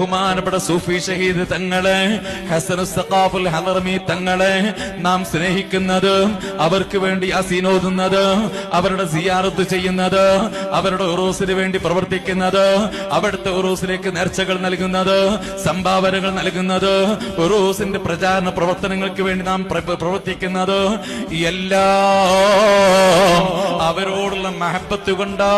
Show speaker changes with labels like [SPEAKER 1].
[SPEAKER 1] ബഹുമാനപ്പെട്ട സൂഫി ഷഹീദ് തങ്ങളെ, ഹസനുൽ സഖാഫുൽ ഹളറമി തങ്ങളെ നാം സ്നേഹിക്കുന്നത്, അവർക്ക് വേണ്ടി യാസീനോതുന്നത്, അവരുടെ സിയാറത്ത് ചെയ്യുന്നത്, അവരുടെ ഉറൂസിന് വേണ്ടി പ്രവർത്തിക്കുന്നത്, അവിടുത്തെ ഉറൂസിലേക്ക് നേർച്ചകൾ നൽകുന്നത്, സംഭാവനകൾ നൽകുന്നത്, ഉറൂസിന്റെ പ്രചാരണ പ്രവർത്തനങ്ങൾക്ക് വേണ്ടി നാം പ്രവർത്തിക്കുന്നത് എല്ലാം അവരോടുള്ള മഹബത്ത് കൊണ്ടാ.